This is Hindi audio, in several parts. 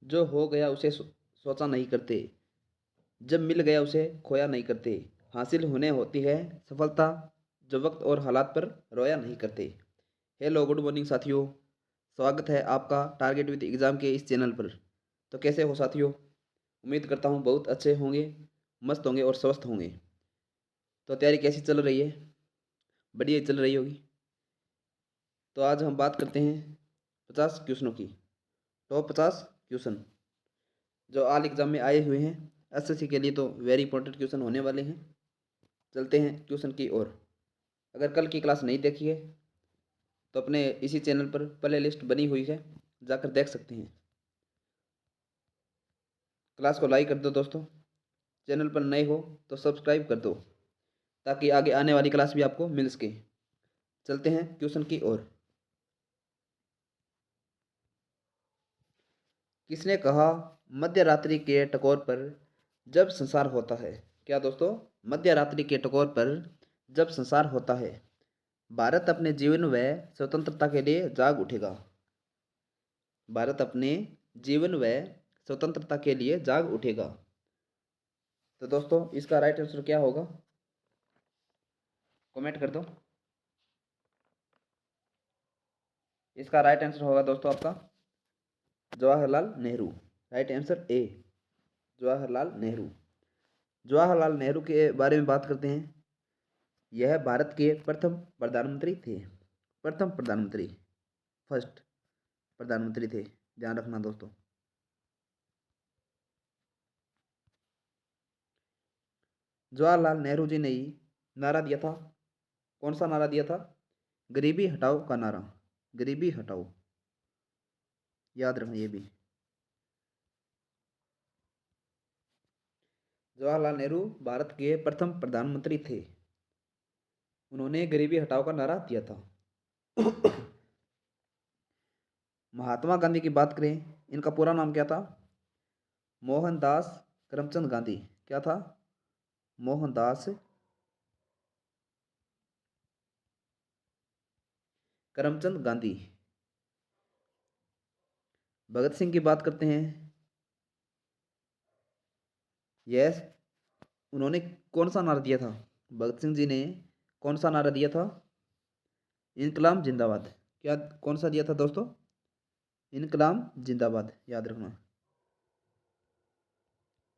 जो हो गया उसे सोचा नहीं करते, जब मिल गया उसे खोया नहीं करते। हासिल होने होती है सफलता, जो वक्त और हालात पर रोया नहीं करते। हेलो गुड मॉर्निंग साथियों, स्वागत है आपका टारगेट विद एग्ज़ाम के इस चैनल पर। तो कैसे हो साथियों? उम्मीद करता हूँ बहुत अच्छे होंगे, मस्त होंगे और स्वस्थ होंगे। तो तैयारी कैसी चल रही है? बढ़िया ही चल रही होगी। तो आज हम बात करते हैं 50 क्वेश्चनों की। टॉप 50 क्वेश्चन जो आल एग्ज़ाम में आए हुए हैं, एसएससी के लिए तो वेरी इंपॉर्टेंट क्वेश्चन होने वाले हैं। चलते हैं क्वेश्चन की ओर। अगर कल की क्लास नहीं देखी है तो अपने इसी चैनल पर प्ले लिस्ट बनी हुई है, जाकर देख सकते हैं। क्लास को लाइक कर दो दोस्तों, चैनल पर नए हो तो सब्सक्राइब कर दो ताकि आगे आने वाली क्लास भी आपको मिल सके। चलते हैं क्वेश्चन की ओर। किसने कहा मध्य रात्रि के टकोर पर जब संसार होता है? क्या दोस्तों? मध्य रात्रि के टकोर पर जब संसार होता है, भारत अपने जीवन व स्वतंत्रता के लिए जाग उठेगा। भारत अपने जीवन व स्वतंत्रता के लिए जाग उठेगा। तो दोस्तों इसका राइट आंसर क्या होगा? कमेंट कर दो। इसका राइट आंसर होगा दोस्तों आपका Jawaharlal Nehru. Right answer A, Jawaharlal Nehru. Jawaharlal Nehru के बारे में बात करते हैं। यह भारत के प्रथम प्रधानमंत्री थे। प्रथम प्रधानमंत्री, फर्स्ट प्रधानमंत्री थे, ध्यान रखना दोस्तों। जवाहरलाल नेहरू जी ने ही नारा दिया था। कौन सा नारा दिया था? गरीबी हटाओ का नारा। गरीबी हटाओ, याद रखना ये भी। जवाहरलाल नेहरू भारत के प्रथम प्रधानमंत्री थे। उन्होंने गरीबी हटाओ का नारा दिया था। महात्मा गांधी की बात करें, इनका पूरा नाम क्या था? मोहनदास करमचंद गांधी। क्या था? मोहनदास करमचंद गांधी। भगत सिंह की बात करते हैं। यस, उन्होंने कौन सा नारा दिया था? भगत सिंह जी ने कौन सा नारा दिया था? इनकलाब जिंदाबाद। क्या कौन सा दिया था दोस्तों? इनकलाब जिंदाबाद, याद रखना।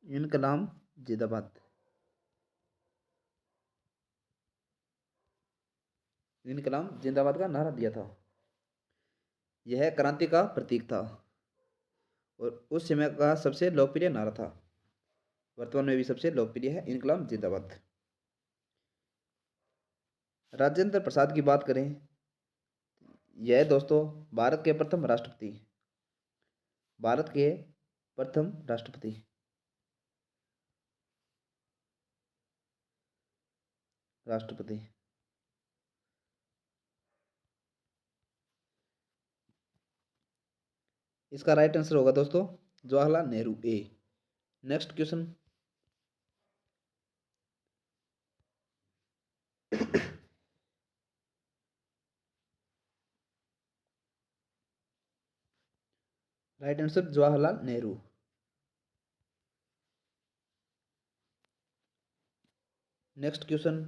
इनकलाब जिंदाबाद। इनकलाब जिंदाबाद का नारा दिया था। यह क्रांति का प्रतीक था और उस समय का सबसे लोकप्रिय नारा था। वर्तमान में भी सबसे लोकप्रिय है इनकलाब जिंदाबाद। राजेंद्र प्रसाद की बात करें, यह दोस्तों भारत के प्रथम राष्ट्रपति। भारत के प्रथम राष्ट्रपति। राष्ट्रपति। इसका राइट आंसर होगा दोस्तों Jawaharlal Nehru, A. Next question. Right answer Jawaharlal Nehru. Next question.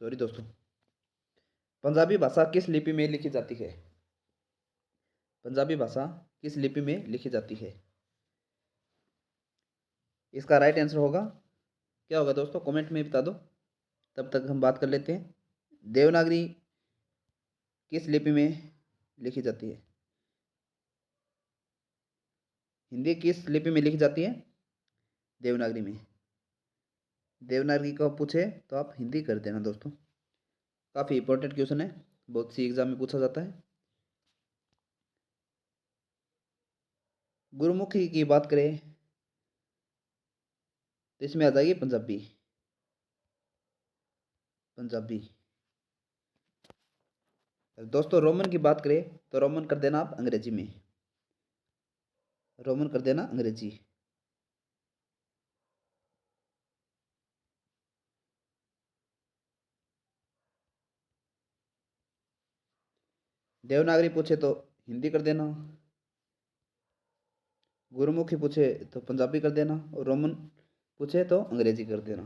Sorry दोस्तों। पंजाबी भाषा किस लिपि में लिखी जाती है? पंजाबी भाषा किस लिपि में लिखी जाती है? इसका राइट आंसर होगा क्या होगा दोस्तों? कमेंट में बता दो, तब तक हम बात कर लेते हैं। देवनागरी किस लिपि में लिखी जाती है? हिंदी किस लिपि में लिखी जाती है? देवनागरी में। देवनागरी को पूछे तो आप हिंदी कर देना दोस्तों। काफ़ी इंपॉर्टेंट क्वेश्चन है, बहुत सी एग्जाम में पूछा जाता है। गुरुमुखी की बात करें तो इसमें आ जाएगी पंजाबी। पंजाबी। दोस्तों रोमन की बात करें तो रोमन कर देना आप अंग्रेजी में। रोमन कर देना अंग्रेजी। देवनागरी पूछे तो हिंदी कर देना। गुरुमुखी पूछे तो पंजाबी कर देना। और रोमन पूछे तो अंग्रेजी कर देना।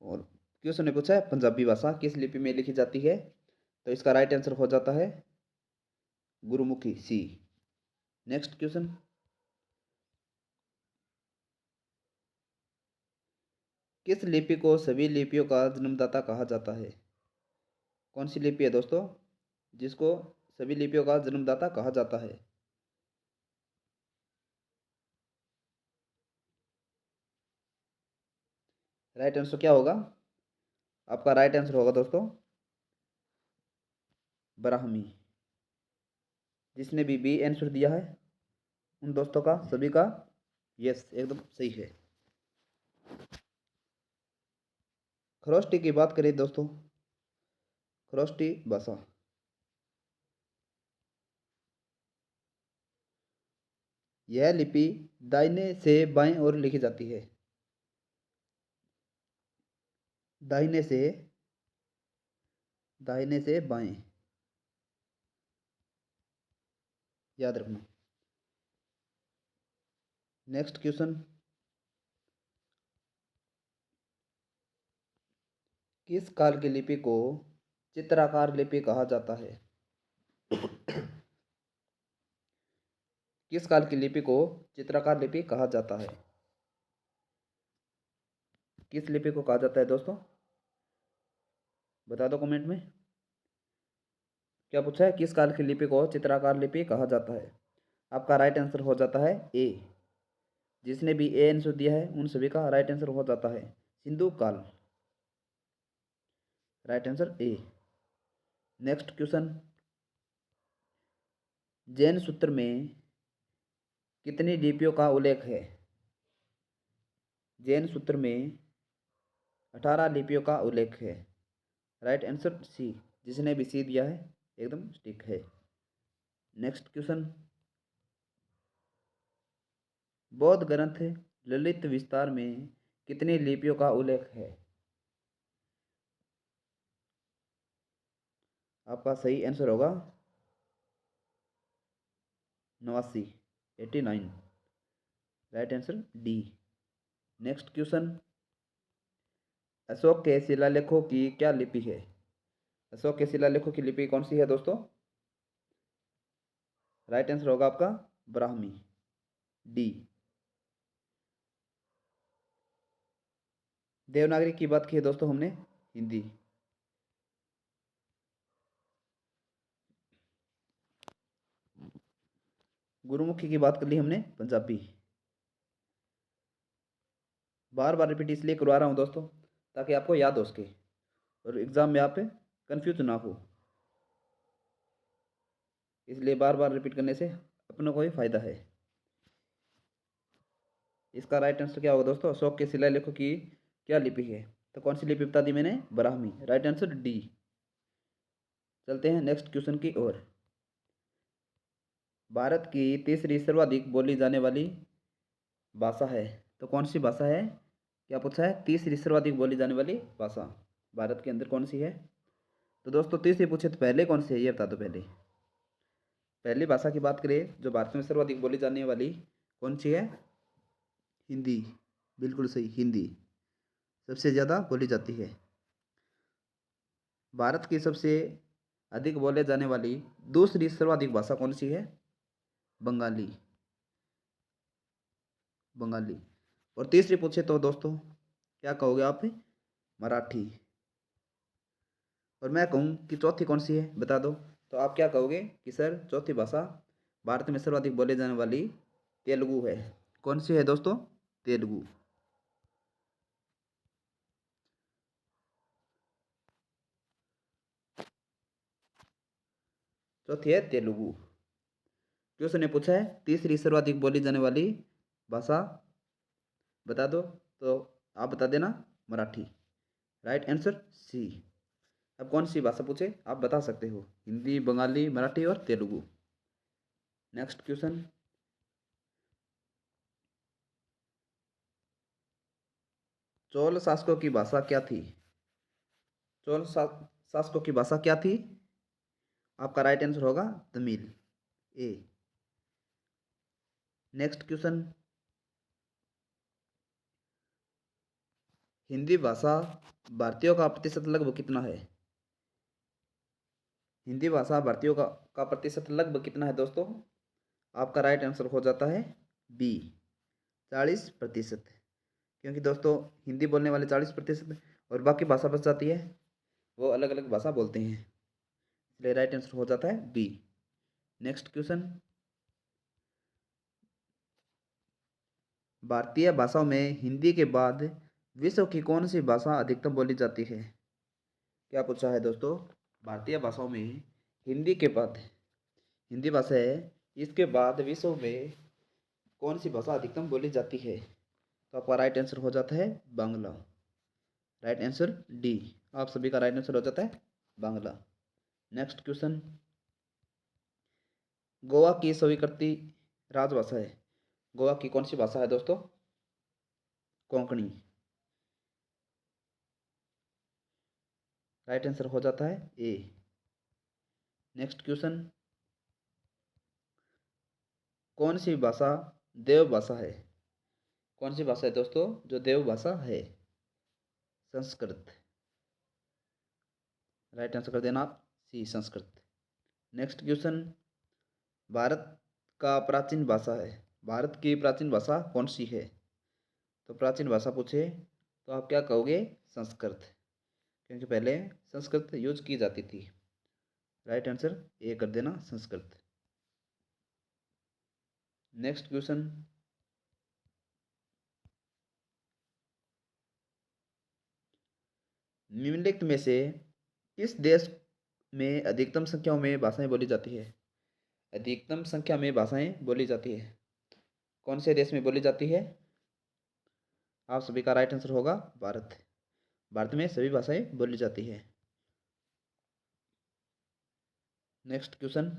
और क्वेश्चन ने पूछा है पंजाबी भाषा किस लिपि में लिखी जाती है, तो इसका राइट आंसर हो जाता है गुरुमुखी, सी। नेक्स्ट क्वेश्चन, किस लिपि को सभी लिपियों का जन्मदाता कहा जाता है? कौन सी लिपि है दोस्तों जिसको सभी लिपियों का जन्मदाता कहा जाता है? राइट आंसर क्या होगा? आपका राइट आंसर होगा दोस्तों ब्राह्मी। जिसने भी बी आंसर दिया है उन दोस्तों का सभी का यस एकदम सही है। खरोष्टी की बात करें दोस्तों, खरोष्टी भाषा यह लिपि दाहिने से बाएं ओर लिखी जाती है। दाहिने से बाएं, याद रखना। नेक्स्ट क्वेश्चन, किस काल की लिपि को चित्राकार लिपि कहा जाता है? किस काल की लिपि को चित्राकार लिपि कहा जाता है? किस लिपि को कहा जाता है दोस्तों? बता दो कमेंट में। क्या पूछा है? किस काल की लिपि को चित्राकार लिपि कहा जाता है? आपका राइट आंसर हो जाता है ए। जिसने भी ए आंसर दिया है उन सभी का राइट आंसर हो जाता है सिंधु काल। Right answer A. Next question, Jain सूत्र में कितनी लिपियों का उल्लेख है? जैन सूत्र में 18 लिपियों का उल्लेख है। Right answer C. जिसने भी सी दिया है एकदम ठीक है। नेक्स्ट क्वेश्चन, बौद्ध ग्रंथ ललित विस्तार में कितनी लिपियों का उल्लेख है? आपका सही आंसर होगा 89, 89। Right answer D. Next question, Ashok के शिलालेखों की क्या लिपि है? अशोक के शिलालेखों की लिपि कौन सी है दोस्तों? राइट आंसर होगा आपका ब्राह्मी, डी। देवनागरी की बात की है दोस्तों हमने हिंदी। गुरुमुखी की बात कर ली हमने पंजाबी। बार बार रिपीट इसलिए करवा रहा हूँ दोस्तों ताकि आपको याद हो सके और एग्जाम में आप कंफ्यूज ना हो। इसलिए बार बार रिपीट करने से अपनों को ही फायदा है। इसका राइट आंसर क्या होगा दोस्तों? अशोक के शिलालेखों की क्या लिपि है? तो कौन सी लिपि बता दी मैंने? ब्राह्मी। Right answer D. चलते हैं नेक्स्ट क्वेश्चन की ओर। भारत की तीसरी सर्वाधिक बोली जाने वाली भाषा है, तो कौन सी भाषा है? क्या पूछा है? तीसरी सर्वाधिक बोली जाने वाली भाषा भारत के अंदर कौन सी है? तो दोस्तों तीसरी पूछे तो पहले कौन सी है ये बता दो। पहली भाषा की बात करें जो भारत में सर्वाधिक बोली जाने वाली कौन सी है? हिंदी। बिल्कुल सही, हिंदी सबसे ज़्यादा बोली जाती है। भारत की सबसे अधिक बोले जाने वाली दूसरी सर्वाधिक भाषा कौन सी है? बंगाली, बंगाली। और तीसरी पूछे तो दोस्तों क्या कहोगे आप? मराठी। और मैं कहूँ कि चौथी कौन सी है बता दो, तो आप क्या कहोगे कि सर चौथी भाषा भारत में सर्वाधिक बोले जाने वाली तेलुगु है। कौन सी है दोस्तों? तेलुगु। चौथी है तेलुगु। क्वेश्चन ने पूछा है तीसरी सर्वाधिक बोली जाने वाली भाषा बता दो, तो आप बता देना मराठी। राइट आंसर सी। अब कौन सी भाषा पूछे आप बता सकते हो, हिंदी, बंगाली, मराठी और तेलुगु। नेक्स्ट क्वेश्चन, चोल शासकों की भाषा क्या थी? चोल शासकों की भाषा क्या थी? आपका राइट आंसर होगा तमिल, ए। नेक्स्ट क्वेश्चन, हिंदी भाषा भारतीयों का प्रतिशत लगभग कितना है? हिंदी भाषा भारतीयों का प्रतिशत लगभग कितना है दोस्तों? आपका राइट आंसर हो जाता है बी, 40%। क्योंकि दोस्तों हिंदी बोलने वाले 40% और बाकी भाषा बच जाती है, वो अलग अलग भाषा बोलते हैं, इसलिए राइट आंसर हो जाता है बी। नेक्स्ट क्वेश्चन, भारतीय भाषाओं में हिंदी के बाद विश्व की कौन सी भाषा अधिकतम बोली जाती है? क्या पूछा है दोस्तों? भारतीय भाषाओं में हिंदी के बाद, हिंदी भाषा है, इसके बाद विश्व में कौन सी भाषा अधिकतम बोली जाती है? तो आपका राइट आंसर हो जाता है बांग्ला, राइट आंसर डी। आप सभी का राइट आंसर हो जाता है बांग्ला। नेक्स्ट क्वेश्चन, गोवा की स्वीकृति राजभाषा है, गोवा की कौन सी भाषा है दोस्तों? कोंकणी, राइट आंसर हो जाता है ए। नेक्स्ट क्वेश्चन, कौन सी भाषा देव भाषा है? कौन सी भाषा है दोस्तों जो देव भाषा है? संस्कृत, राइट आंसर कर देना आप सी, संस्कृत। नेक्स्ट क्वेश्चन, भारत का प्राचीन भाषा है, भारत की प्राचीन भाषा कौन सी है? तो प्राचीन भाषा पूछे तो आप क्या कहोगे? संस्कृत, क्योंकि पहले संस्कृत यूज की जाती थी। राइट आंसर ए कर देना, संस्कृत। नेक्स्ट क्वेश्चन, निम्नलिखित में से किस देश में अधिकतम संख्याओं में भाषाएं बोली जाती है? अधिकतम संख्या में भाषाएं बोली जाती है, कौन से देश में बोली जाती है? आप सभी का राइट आंसर होगा भारत, भारत में सभी भाषाएं बोली जाती है। नेक्स्ट क्वेश्चन,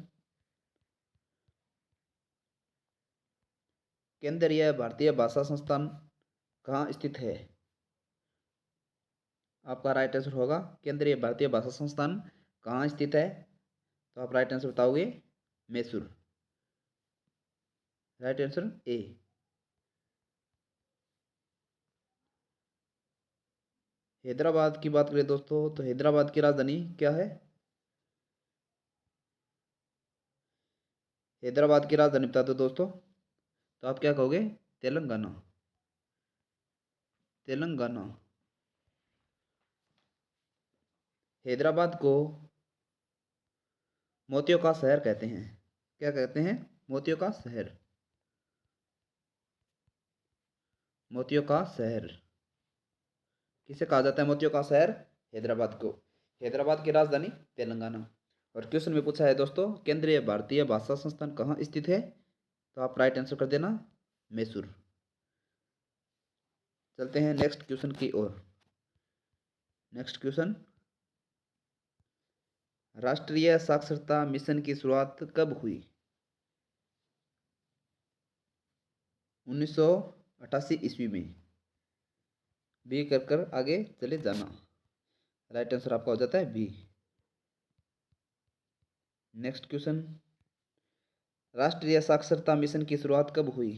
केंद्रीय भारतीय भाषा संस्थान कहाँ स्थित है? आपका राइट आंसर होगा केंद्रीय भारतीय भाषा संस्थान कहाँ स्थित है? तो आप राइट आंसर बताओगे Mysore, right answer A. Hyderabad की बात करें दोस्तों तो हैदराबाद की राजधानी क्या है? हैदराबाद की राजधानी बता दो दोस्तों, तो आप क्या कहोगे? तेलंगाना, तेलंगाना। हैदराबाद को मोतियों का शहर कहते हैं, क्या कहते हैं? मोतियों का शहर, मोतियों का शहर। किसे कहा जाता है मोतियों का शहर? हैदराबाद को। हैदराबाद की राजधानी तेलंगाना। और क्वेश्चन में पूछा है दोस्तों केंद्रीय भारतीय भाषा संस्थान कहाँ स्थित है? तो आप राइट आंसर कर देना मैसूर। चलते हैं नेक्स्ट क्वेश्चन की ओर। नेक्स्ट क्वेश्चन, राष्ट्रीय साक्षरता मिशन की शुरुआत कब हुई? 1988 ईस्वी में। बी कर कर आगे चले जाना, राइट आंसर आपका हो जाता है बी। नेक्स्ट क्वेश्चन, राष्ट्रीय साक्षरता मिशन की शुरुआत कब हुई?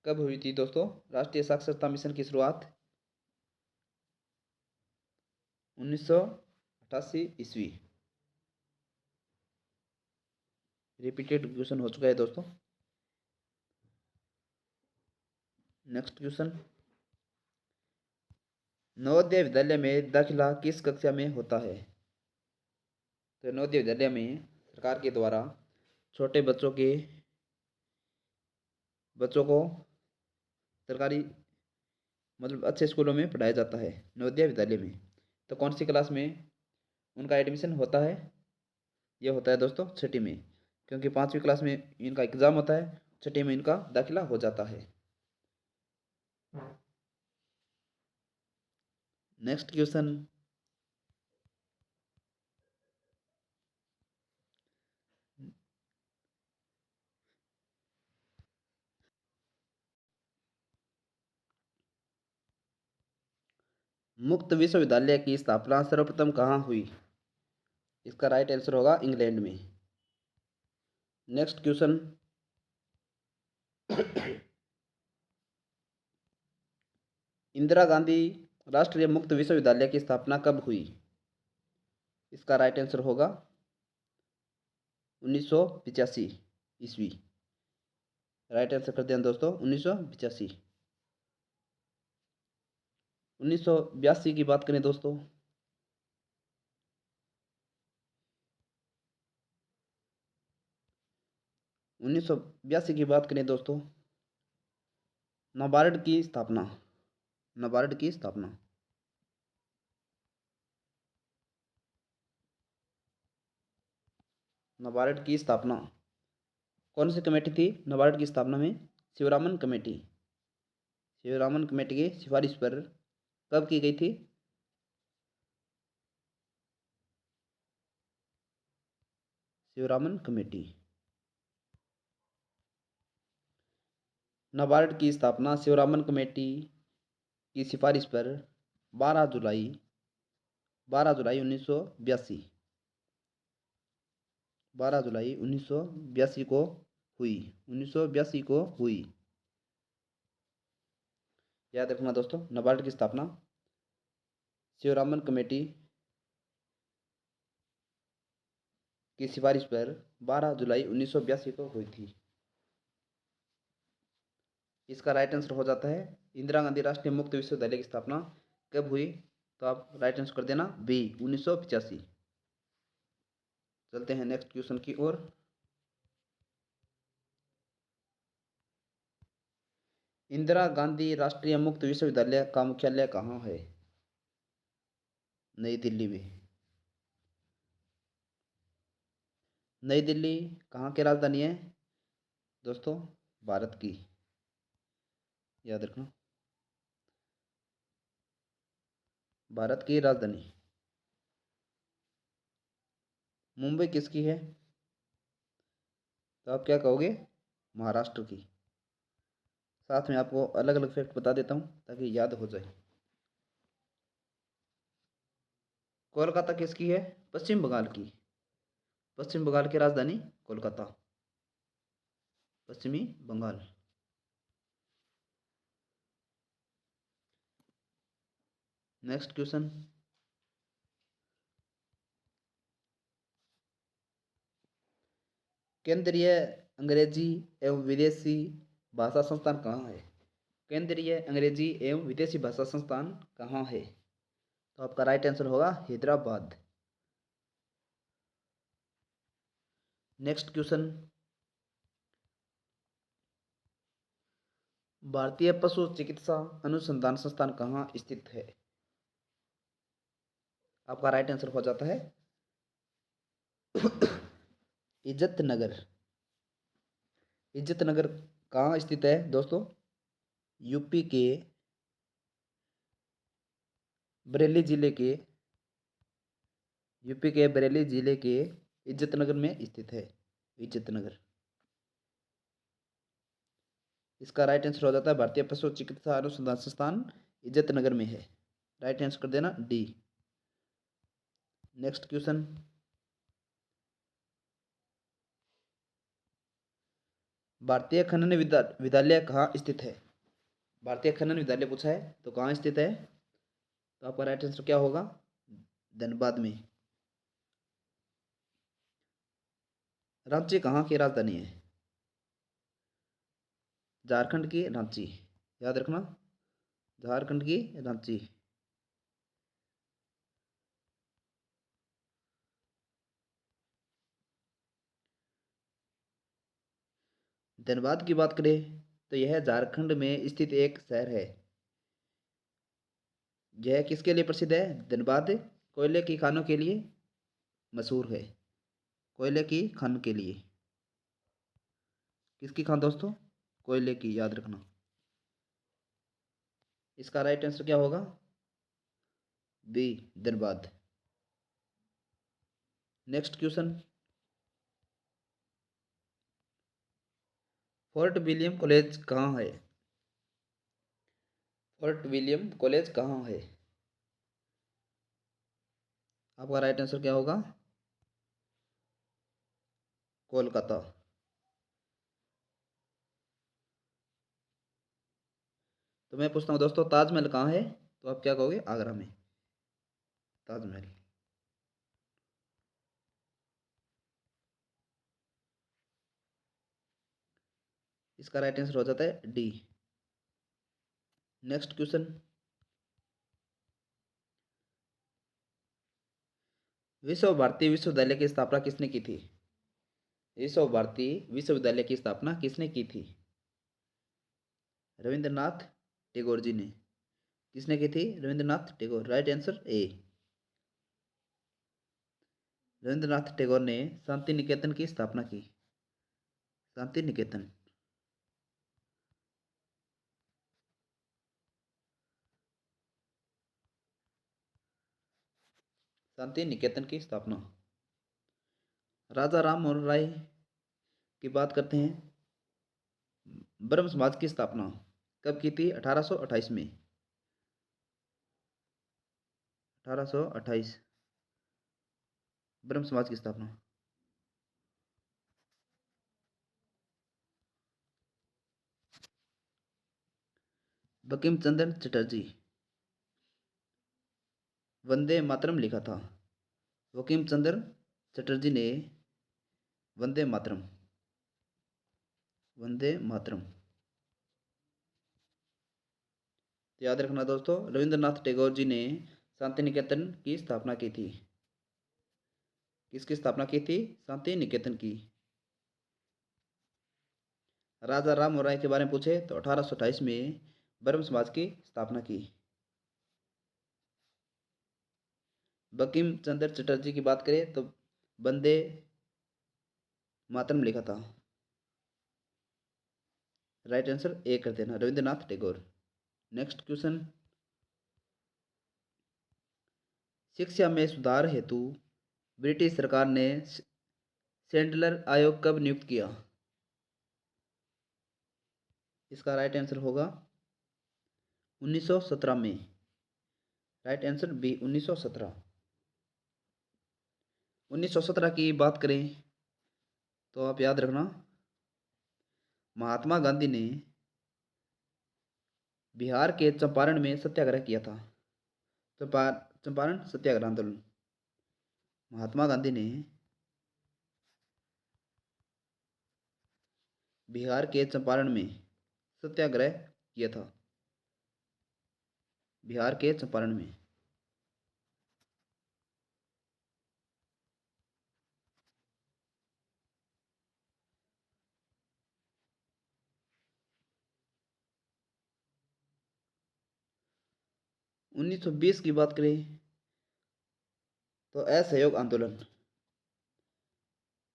कब हुई थी दोस्तों राष्ट्रीय साक्षरता मिशन की शुरुआत? 1988 ईस्वी। रिपीटेड क्वेश्चन हो चुका है दोस्तों। नेक्स्ट क्वेश्चन, नवोदय विद्यालय में दाखिला किस कक्षा में होता है? तो नवोदय विद्यालय में सरकार के द्वारा छोटे बच्चों को सरकारी मतलब अच्छे स्कूलों में पढ़ाया जाता है नवोदय विद्यालय में। तो कौन सी क्लास में उनका एडमिशन होता है? ये होता है दोस्तों छठी में, क्योंकि 5वीं क्लास में इनका एग्ज़ाम होता है, छठी में इनका दाखिला हो जाता है। नेक्स्ट क्वेश्चन, मुक्त विश्वविद्यालय की स्थापना सर्वप्रथम कहाँ हुई? इसका राइट आंसर होगा इंग्लैंड में। नेक्स्ट क्वेश्चन, इंदिरा गांधी राष्ट्रीय मुक्त विश्वविद्यालय की स्थापना कब हुई? इसका राइट आंसर होगा 1985 ईस्वी। राइट आंसर कर दें दोस्तों 1985। 1982 की बात करें दोस्तों, 1982 की बात करें दोस्तों, नाबार्ड की स्थापना, नाबार्ड की स्थापना। नाबार्ड की स्थापना कौन सी कमेटी थी नाबार्ड की स्थापना में? शिवरामन कमेटी। शिवरामन कमेटी की सिफारिश पर कब की गई थी? शिवरामन कमेटी। नाबार्ड की स्थापना शिवरामन कमेटी की सिफारिश पर 12 जुलाई 1982, 12 जुलाई 1982 को हुई, 1982 को हुई। याद रखना दोस्तों, नाबार्ड की स्थापना शिवरामन कमेटी की सिफारिश पर 12 जुलाई 1982 को हुई थी। इसका राइट आंसर हो जाता है इंदिरा गांधी राष्ट्रीय मुक्त विश्वविद्यालय की स्थापना कब हुई? तो आप राइट आंसर कर देना बी 1985। चलते हैं नेक्स्ट क्वेश्चन की ओर। इंदिरा गांधी राष्ट्रीय मुक्त विश्वविद्यालय का मुख्यालय कहाँ है? नई दिल्ली में। नई दिल्ली कहाँ की राजधानी है दोस्तों? भारत की। याद रखना, भारत की राजधानी। मुंबई किसकी है? तो आप क्या कहोगे? महाराष्ट्र की। साथ में आपको अलग अलग फैक्ट बता देता हूँ ताकि याद हो जाए। कोलकाता किसकी है? पश्चिम बंगाल की। पश्चिम बंगाल की राजधानी कोलकाता, पश्चिमी बंगाल। नेक्स्ट क्वेश्चन, केंद्रीय अंग्रेजी एवं विदेशी भाषा संस्थान कहाँ है? केंद्रीय अंग्रेजी एवं विदेशी भाषा संस्थान कहाँ है? तो आपका राइट आंसर होगा हैदराबाद। नेक्स्ट क्वेश्चन, भारतीय पशु चिकित्सा अनुसंधान संस्थान कहाँ स्थित है? आपका राइट आंसर हो जाता है इज्जत नगर। इज्जत नगर कहाँ स्थित है दोस्तों? यूपी के बरेली जिले के, यूपी के बरेली जिले के इज्जत नगर में स्थित है। इज्जत नगर। इसका राइट आंसर हो जाता है भारतीय पशु चिकित्सा अनुसंधान संस्थान इज्जत नगर में है। राइट आंसर कर देना डी। नेक्स्ट क्वेश्चन, भारतीय खनन विद्यालय कहाँ स्थित है? भारतीय खनन विद्यालय पूछा है तो कहाँ स्थित है? तो आपका राइट आंसर क्या होगा? धनबाद में। रांची कहाँ की राजधानी है? झारखंड की रांची। याद रखना, झारखंड की रांची। धनबाद की बात करें तो यह झारखंड में स्थित एक शहर है। यह किसके लिए प्रसिद्ध है? धनबाद कोयले की खानों के लिए मशहूर है। कोयले की खान के लिए। किसकी खान दोस्तों? कोयले की, याद रखना। इसका राइट आंसर क्या होगा? B Dhanbad. Next question, Fort William college कहाँ है? फोर्ट विलियम कॉलेज कहाँ है? आपका राइट आंसर क्या होगा? कोलकाता। तो मैं पूछता हूँ दोस्तों, ताजमहल कहाँ है? तो आप क्या कहोगे? आगरा में ताजमहल। इसका राइट आंसर हो जाता है डी। नेक्स्ट क्वेश्चन, विश्व भारती विश्वविद्यालय की स्थापना किसने की थी? विश्व भारती विश्वविद्यालय की स्थापना किसने की थी? रविंद्रनाथ टैगोर जी ने। किसने की थी? Rabindranath Tagore. Right answer A. Rabindranath Tagore ने शांति निकेतन की स्थापना की। शांति निकेतन। शांति निकेतन की स्थापना। राजा राम मोहन राय की बात करते हैं। ब्रह्म समाज की स्थापना कब की थी? 1828 में। 1828 ब्रह्म समाज की स्थापना। बंकिम चंद्र चटर्जी वंदे मातरम लिखा था। बंकिम चंद्र चटर्जी ने वंदे मातरम। वंदे मातरम। तो याद रखना दोस्तों, रविंद्रनाथ टैगोर जी ने शांति निकेतन की स्थापना की थी। किसकी स्थापना की थी? शांति निकेतन की। राजा राम मोहन राय के बारे में पूछे तो 1828 में ब्रह्म समाज की स्थापना की। बंकिम चंद्र चटर्जी की बात करें तो वंदे मातरम लिखा था। राइट आंसर ए कर देना, रविंद्रनाथ टैगोर। नेक्स्ट क्वेश्चन, शिक्षा में सुधार हेतु ब्रिटिश सरकार ने सैंडलर आयोग कब नियुक्त किया? इसका राइट आंसर होगा 1917 में। Right answer B 1917। 1917 की बात करें तो आप याद रखना, महात्मा गांधी ने बिहार के चंपारण में सत्याग्रह किया था। चंपारण सत्याग्रह आंदोलन। महात्मा गांधी ने बिहार के चंपारण में सत्याग्रह किया था। बिहार के चंपारण में। उन्नीस सौ बीस की बात करें तो असहयोग आंदोलन।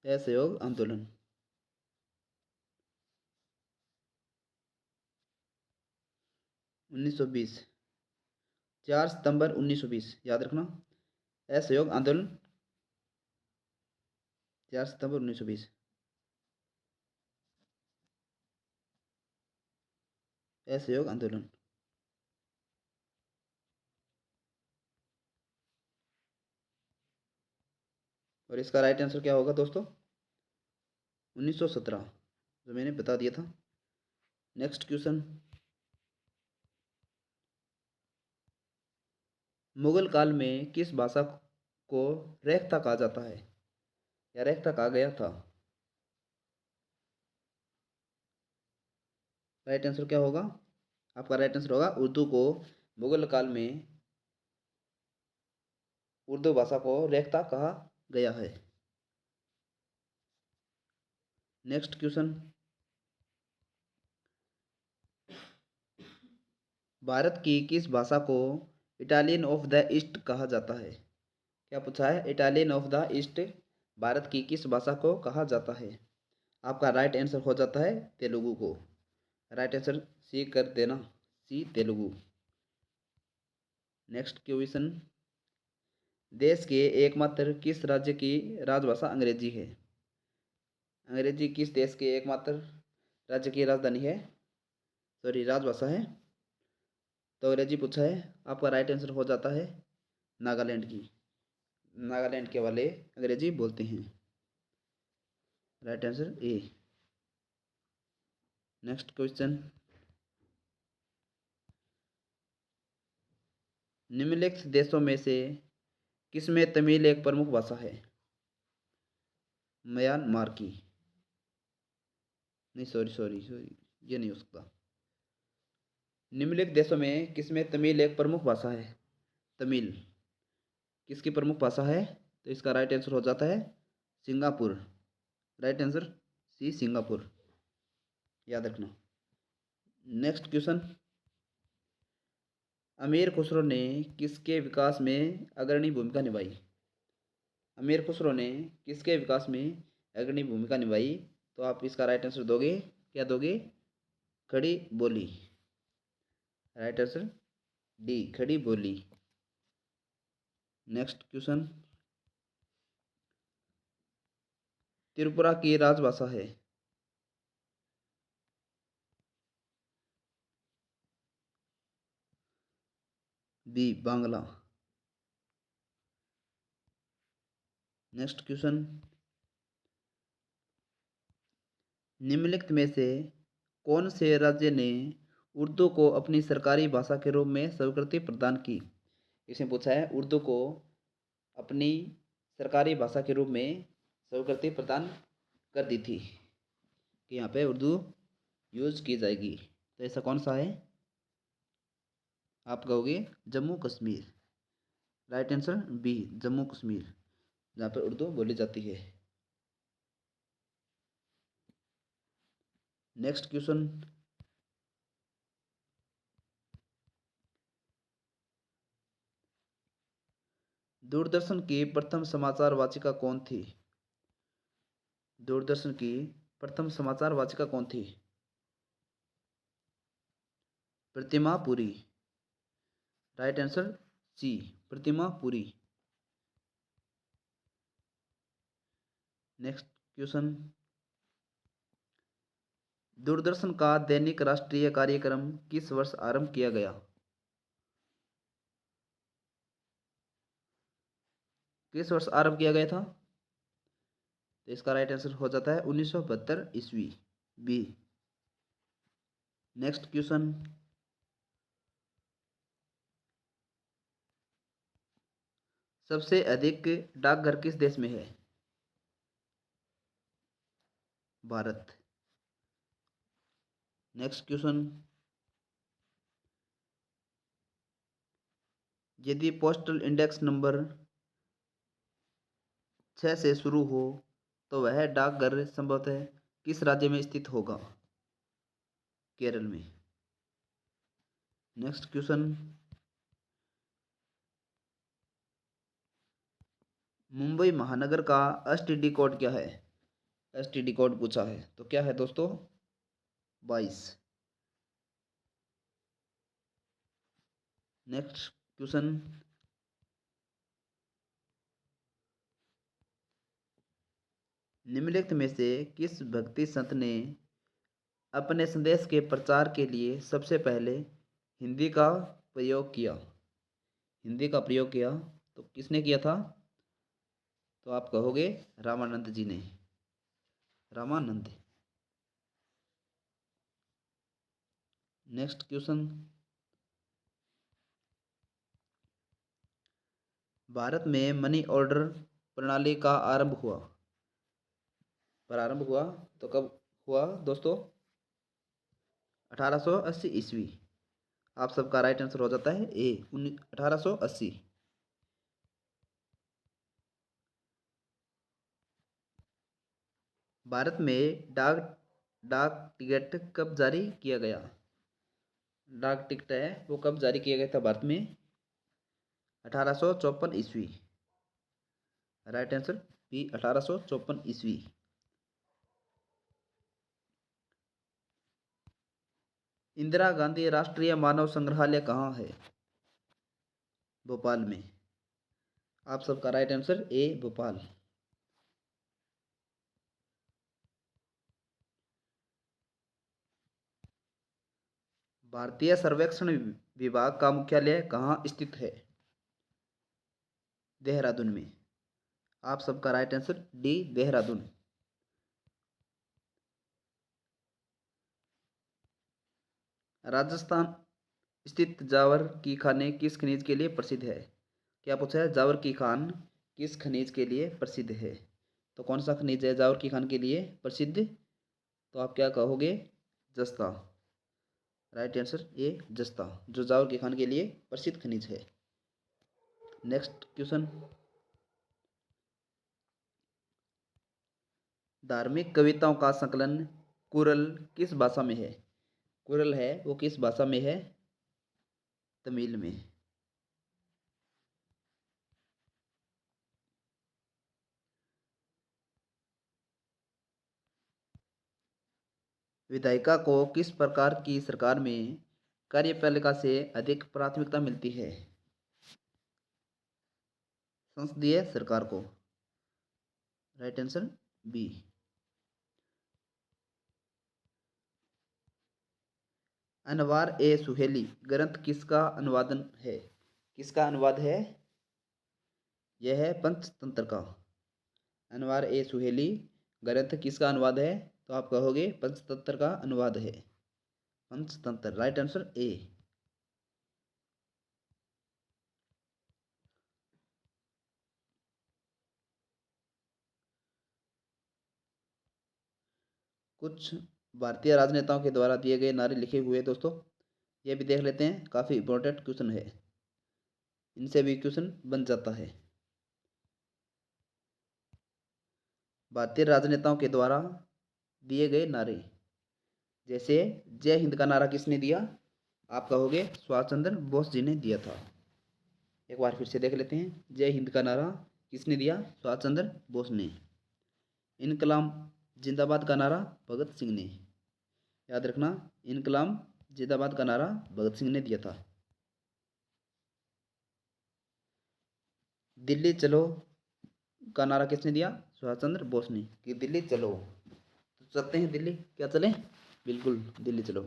असहयोग आंदोलन। 1920 4 सितंबर 1920 याद रखना। असहयोग आंदोलन 4 सितंबर 1920। असहयोग आंदोलन। और इसका राइट आंसर क्या होगा दोस्तों? 1917, जो मैंने बता दिया था। नेक्स्ट क्वेश्चन, मुगल काल में किस भाषा को रेख्ता कहा जाता है या रेख्ता कहा गया था? राइट आंसर क्या होगा? आपका राइट आंसर होगा उर्दू को मुगल काल में उर्दू भाषा को रेख्ता कहा गया है। नेक्स्ट क्वेश्चन, भारत की किस भाषा को इटालियन ऑफ द ईस्ट कहा जाता है? क्या पूछा है? Italian of the east Bharat की किस भाषा को कहा जाता है? आपका राइट आंसर हो जाता है तेलुगु को। राइट आंसर सी कर देना, सी तेलुगु। नेक्स्ट क्वेश्चन, देश के एकमात्र किस राज्य की राजभाषा अंग्रेजी है? अंग्रेजी किस देश के एकमात्र राज्य की राजधानी है, सॉरी राजभाषा है? तो अंग्रेजी पूछा है। आपका राइट आंसर हो जाता है नागालैंड की। नागालैंड के वाले अंग्रेजी बोलते हैं। Right answer A. Next question, निम्नलिखित देशों में से किसमें तमिल एक प्रमुख भाषा है? म्यांमार की, नहीं सॉरी, ये नहीं हो सकता। निम्नलिखित देशों में किसमें तमिल एक प्रमुख भाषा है? तमिल किसकी प्रमुख भाषा है? तो इसका राइट आंसर हो जाता है Singapore. Right answer C, Singapore, याद रखना। नेक्स्ट क्वेश्चन, अमीर खुसरो ने किसके विकास में अग्रणी भूमिका निभाई? अमीर खुसरो ने किसके विकास में अग्रणी भूमिका निभाई? तो आप इसका राइट आंसर दोगे, क्या दोगे? खड़ी बोली। राइट आंसर डी, खड़ी बोली। नेक्स्ट क्वेश्चन, त्रिपुरा की राजभाषा है? बी, बांग्ला। नेक्स्ट क्वेश्चन, निम्नलिखित में से कौन से राज्य ने उर्दू को अपनी सरकारी भाषा के रूप में स्वीकृति प्रदान की? इसमें पूछा है उर्दू को अपनी सरकारी भाषा के रूप में स्वीकृति प्रदान कर दी थी कि यहाँ पे उर्दू यूज की जाएगी। तो ऐसा कौन सा है? आप कहोगे Jammu Kashmir. Right answer B, Jammu Kashmir, जहाँ पर उर्दू बोली जाती है। नेक्स्ट क्वेश्चन, दूरदर्शन की प्रथम समाचार वाचिका कौन थी? दूरदर्शन की प्रथम समाचार वाचिका कौन थी? प्रतिमा पुरी। राइट आंसर सी, प्रतिमा पुरी। नेक्स्ट क्वेश्चन, दूरदर्शन का दैनिक राष्ट्रीय कार्यक्रम किस वर्ष आरंभ किया गया? किस वर्ष आरंभ किया गया था? तो इसका राइट आंसर हो जाता है 1972 ईस्वी, बी। नेक्स्ट क्वेश्चन, सबसे अधिक डाकघर किस देश में है? भारत। नेक्स्ट क्वेश्चन, यदि पोस्टल इंडेक्स नंबर 6 से शुरू हो तो वह डाकघर संभवतः किस राज्य में स्थित होगा? केरल में। नेक्स्ट क्वेश्चन, मुंबई महानगर का एसटीडी कोड क्या है? एसटीडी कोड पूछा है तो क्या है दोस्तों? 22। नेक्स्ट क्वेश्चन, निम्नलिखित में से किस भक्ति संत ने अपने संदेश के प्रचार के लिए सबसे पहले हिंदी का प्रयोग किया? हिंदी का प्रयोग किया तो किसने किया था? तो आप कहोगे रामानंद जी ने। रामानंद। नेक्स्ट क्वेश्चन, भारत में मनी ऑर्डर प्रणाली का प्रारंभ हुआ तो कब हुआ दोस्तों? 1880 ईस्वी। आप सबका राइट आंसर हो जाता है ए, 1880। भारत में डाक टिकट कब जारी किया गया? डाक टिकट है वो कब जारी किया गया था भारत में? 1854 ईस्वी। राइट आंसर बी, 1854 ईस्वी। इंदिरा गांधी राष्ट्रीय मानव संग्रहालय कहाँ है? भोपाल में। आप सबका राइट आंसर ए, भोपाल। भारतीय सर्वेक्षण विभाग का मुख्यालय कहाँ स्थित है? देहरादून में। आप सबका right answer D Dehradun. Rajasthan स्थित जावर की खानें किस खनिज के लिए प्रसिद्ध है? क्या पूछा है? जावर की खान किस खनिज के लिए प्रसिद्ध है? तो कौन सा खनिज है जावर की खान के लिए प्रसिद्ध? तो आप क्या कहोगे? जस्ता। राइट आंसर ए जस्ता, जो जावर की खान के लिए प्रसिद्ध खनिज है। नेक्स्ट क्वेश्चन, धार्मिक कविताओं का संकलन कुरल किस भाषा में है? कुरल है वो किस भाषा में है? तमिल में। विधायिका को किस प्रकार की सरकार में कार्यपालिका से अधिक प्राथमिकता मिलती है? संसदीय सरकार को। Right answer B. Anwar e Suhaili ग्रंथ किसका अनुवादन है? किसका अनुवाद है? यह है पंचतंत्र का। अनवार ए सुहेली ग्रंथ किसका अनुवाद है? तो आप कहोगे पंचतंत्र का अनुवाद है। Panchatantra, right answer A. कुछ भारतीय राजनेताओं के द्वारा दिए गए नारे लिखे हुए दोस्तों, ये भी देख लेते हैं, काफ़ी इंपॉर्टेंट क्वेश्चन है, इनसे भी क्वेश्चन बन जाता है। भारतीय राजनेताओं के द्वारा दिए गए नारे, जैसे जय हिंद का नारा किसने दिया? आप कहोगे सुभाष चंद्र बोस जी ने दिया था। एक बार फिर से देख लेते हैं, जय हिंद का नारा किसने दिया? सुभाष चंद्र बोस ने। इनकलाब जिंदाबाद का नारा भगत सिंह ने। याद रखना, इनकलाब जिंदाबाद का नारा भगत सिंह ने दिया था। दिल्ली चलो का नारा किसने दिया? सुभाष चंद्र बोस ने, कि दिल्ली चलो। तो चलते हैं दिल्ली, क्या चलें? बिल्कुल दिल्ली चलो।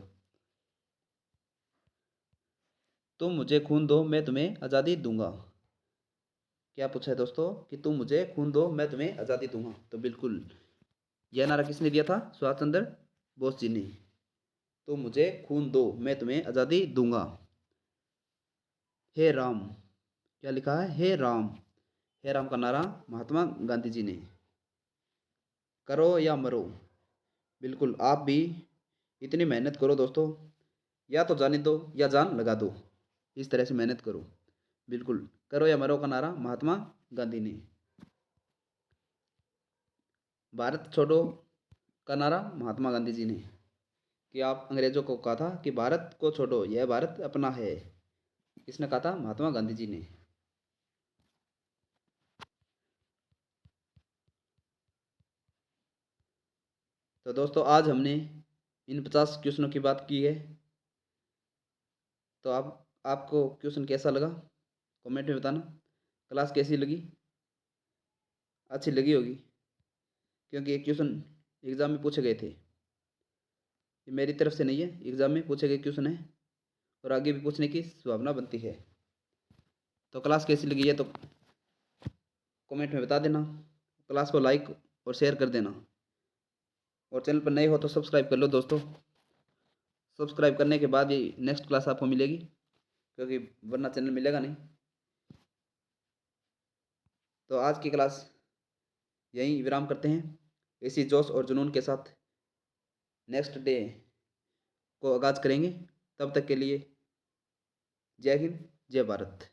तुम मुझे खून दो मैं तुम्हें आज़ादी दूंगा। क्या पूछा है दोस्तों? कि तुम मुझे खून दो मैं तुम्हें आज़ादी दूंगा। तो बिल्कुल यह नारा किसने दिया था? सुभाष चंद्र बोस जी ने। तुम मुझे खून दो मैं तुम्हें आज़ादी दूंगा। हे राम, क्या लिखा है? हे राम। हे राम का नारा महात्मा गांधी जी ने। करो या मरो, बिल्कुल आप भी इतनी मेहनत करो दोस्तों, या तो जाने दो या जान लगा दो, इस तरह से मेहनत करो। बिल्कुल करो या मरो का नारा महात्मा गांधी ने। भारत छोड़ो का नारा महात्मा गांधी जी ने, कि आप अंग्रेजों को कहा था कि भारत को छोड़ो, यह भारत अपना है। किसने कहा था? महात्मा गांधी जी ने। तो दोस्तों आज हमने इन 50 क्वेश्चनों की बात की है। तो आपको क्वेश्चन कैसा लगा कमेंट में बताना। क्लास कैसी लगी? अच्छी लगी होगी, क्योंकि एक क्वेश्चन एग्ज़ाम में पूछे गए थे। ये मेरी तरफ से नहीं है, एग्ज़ाम में पूछे गए क्वेश्चन है और आगे भी पूछने की संभावना बनती है। तो क्लास कैसी लगी है तो कमेंट में बता देना। क्लास को लाइक और शेयर कर देना, और चैनल पर नए हो तो सब्सक्राइब कर लो दोस्तों। सब्सक्राइब करने के बाद ही नेक्स्ट क्लास आपको मिलेगी, क्योंकि वरना चैनल मिलेगा नहीं। तो आज की क्लास यहीं विराम करते हैं। इसी जोश और जुनून के साथ नेक्स्ट डे को आगाज़ करेंगे। तब तक के लिए जय हिंद, जय भारत।